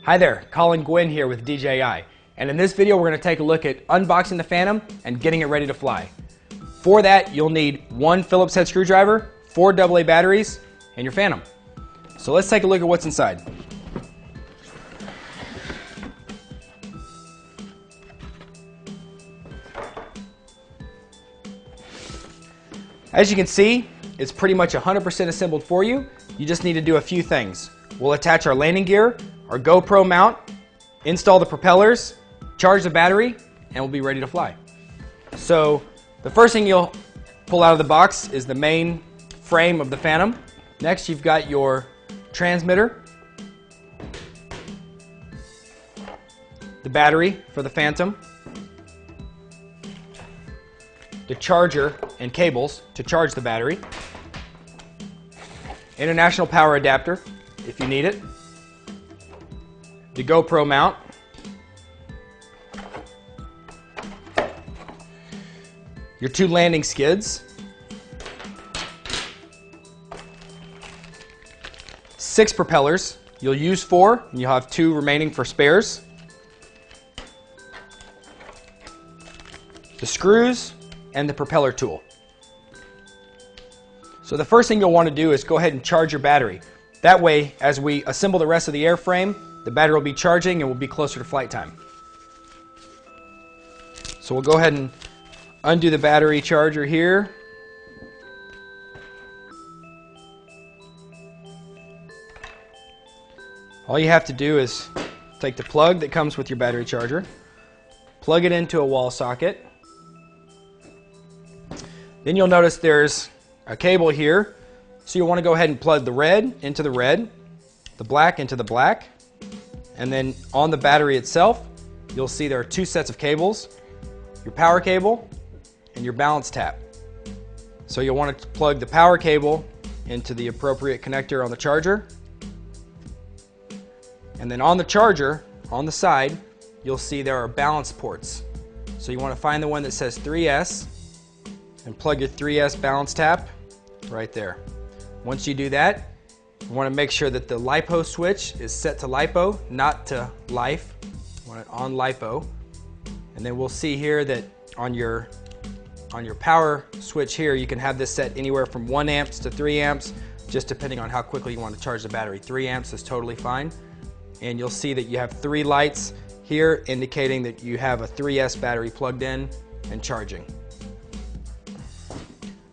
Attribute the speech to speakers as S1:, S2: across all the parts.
S1: Hi there, Colin Gwynn here with DJI, and in this video we're going to take a look at unboxing the Phantom and getting it ready to fly. For that you'll need one Phillips head screwdriver, 4 AA batteries, and your Phantom. So let's take a look at what's inside. As you can see, it's pretty much 100% assembled for you. You just need to do a few things. We'll attach our landing gear, our GoPro mount, install the propellers, charge the battery, and we'll be ready to fly. So the first thing you'll pull out of the box is the main frame of the Phantom. Next you've got your transmitter, the battery for the Phantom, the charger and cables to charge the battery, international power adapter if you need it, the GoPro mount, your 2 landing skids, 6 propellers. You'll use 4 and you'll have 2 remaining for spares, the screws, and the propeller tool. So the first thing you'll want to do is go ahead and charge your battery. That way, as we assemble the rest of the airframe, the battery will be charging and we'll be closer to flight time. So we'll go ahead and undo the battery charger here. All you have to do is take the plug that comes with your battery charger, plug it into a wall socket. Then you'll notice there's a cable here, so you'll want to go ahead and plug the red into the red, the black into the black, and then on the battery itself you'll see there are 2 sets of cables, your power cable and your balance tap. So you'll want to plug the power cable into the appropriate connector on the charger, and then on the charger on the side you'll see there are balance ports. So you want to find the one that says 3S and plug your 3S balance tap right there. Once you do that, you want to make sure that the LiPo switch is set to LiPo, not to life. You want it on LiPo. And then we'll see here that on your power switch here, you can have this set anywhere from 1 amps to 3 amps, just depending on how quickly you want to charge the battery. 3 amps is totally fine. And you'll see that you have 3 lights here indicating that you have a 3S battery plugged in and charging.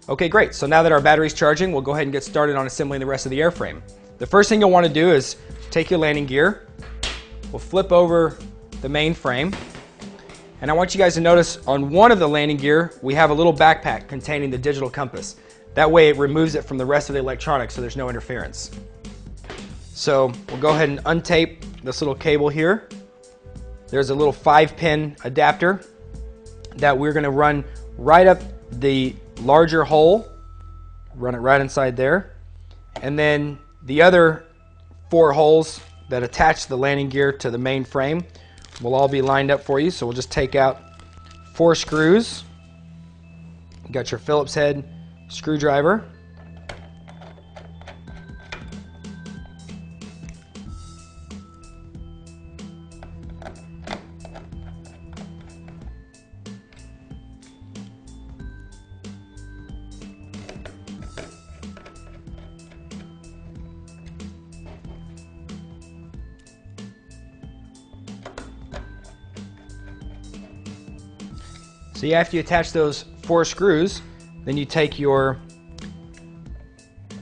S1: Okay, great. So now that our battery's charging, we'll go ahead and get started on assembling the rest of the airframe. The first thing you'll want to do is take your landing gear. We'll flip over the main frame. And I want you guys to notice on one of the landing gear, we have a little backpack containing the digital compass. That way it removes it from the rest of the electronics so there's no interference. So we'll go ahead and untape this little cable here. There's a little 5-pin adapter that we're going to run right up the larger hole, run it right inside there, and then the other 4 holes that attach the landing gear to the main frame will all be lined up for you. So we'll just take out 4 screws. You got your Phillips head screwdriver, so after you attach those 4 screws, then you take your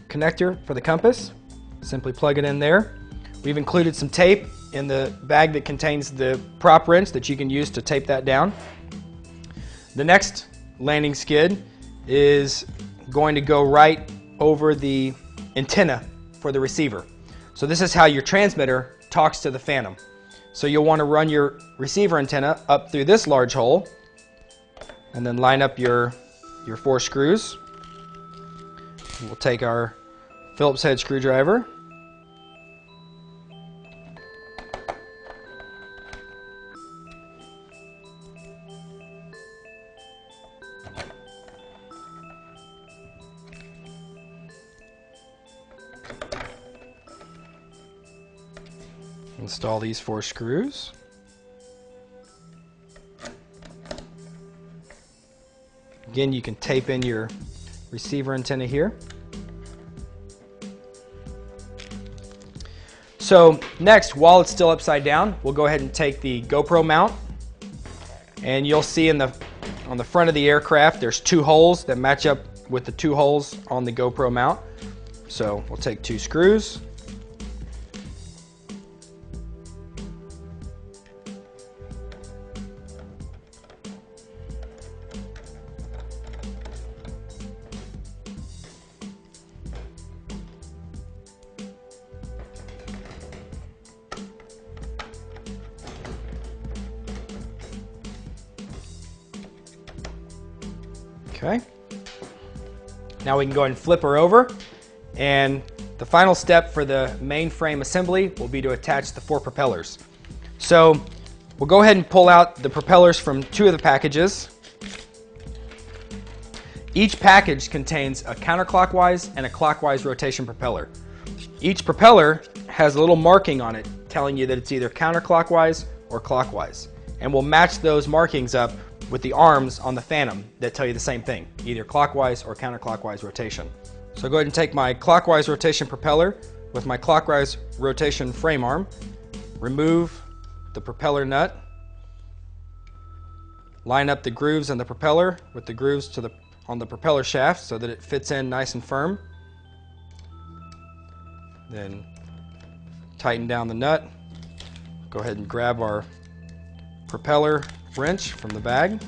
S1: connector for the compass, simply plug it in there. We've included some tape in the bag that contains the prop wrench that you can use to tape that down. The next landing skid is going to go right over the antenna for the receiver. So this is how your transmitter talks to the Phantom. So you'll want to run your receiver antenna up through this large hole and then line up your 4 screws. We'll take our Phillips head screwdriver, Install these 4 screws. Again, you can tape in your receiver antenna here. So next, while it's still upside down, we'll go ahead and take the GoPro mount, and you'll see on the front of the aircraft there's 2 holes that match up with the 2 holes on the GoPro mount. So we'll take 2 screws. Okay. Now we can go ahead and flip her over, and the final step for the main frame assembly will be to attach the 4 propellers. So we'll go ahead and pull out the propellers from 2 of the packages. Each package contains a counterclockwise and a clockwise rotation propeller. Each propeller has a little marking on it telling you that it's either counterclockwise or clockwise, and we'll match those markings up with the arms on the Phantom that tell you the same thing, either clockwise or counterclockwise rotation. So go ahead and take my clockwise rotation propeller with my clockwise rotation frame arm, remove the propeller nut, line up the grooves in the propeller with the grooves on the propeller shaft so that it fits in nice and firm. Then tighten down the nut. Go ahead and grab our propeller wrench from the bag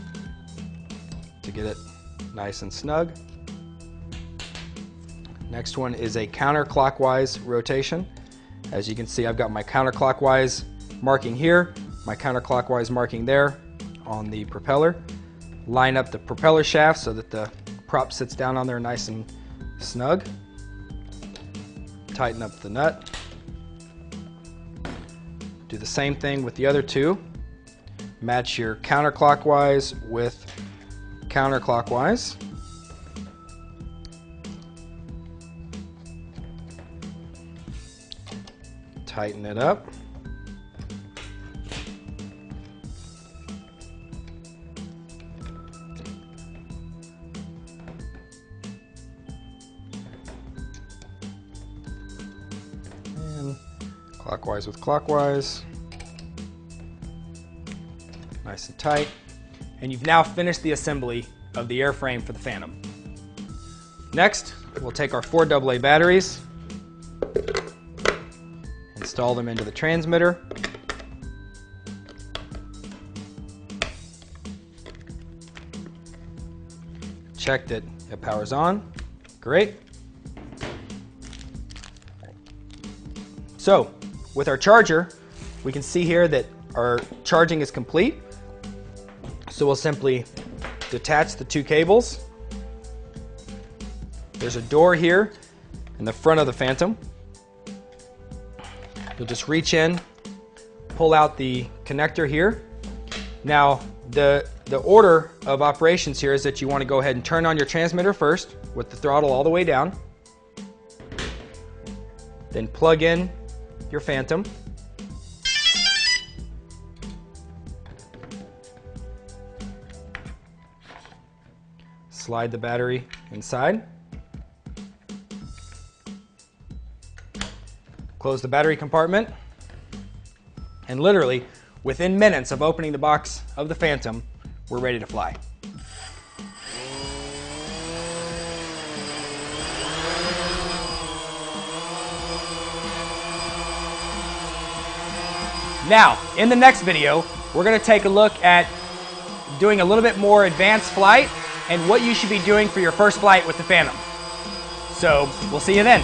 S1: to get it nice and snug. Next one is a counterclockwise rotation. As you can see, I've got my counterclockwise marking here, my counterclockwise marking there on the propeller. Line up the propeller shaft so that the prop sits down on there nice and snug. Tighten up the nut. Do the same thing with the other 2. Match your counterclockwise with counterclockwise. Tighten it up. And clockwise with clockwise. Nice and tight. And you've now finished the assembly of the airframe for the Phantom. Next, we'll take our 4 AA batteries, install them into the transmitter. Check that it powers on. Great. So, with our charger, we can see here that our charging is complete. So we'll simply detach the 2 cables. There's a door here in the front of the Phantom. You'll just reach in, pull out the connector here. Now, the order of operations here is that you want to go ahead and turn on your transmitter first with the throttle all the way down. Then plug in your Phantom. Slide the battery inside. Close the battery compartment. And literally, within minutes of opening the box of the Phantom, we're ready to fly. Now, in the next video, we're going to take a look at doing a little bit more advanced flight and what you should be doing for your first flight with the Phantom. So, we'll see you then.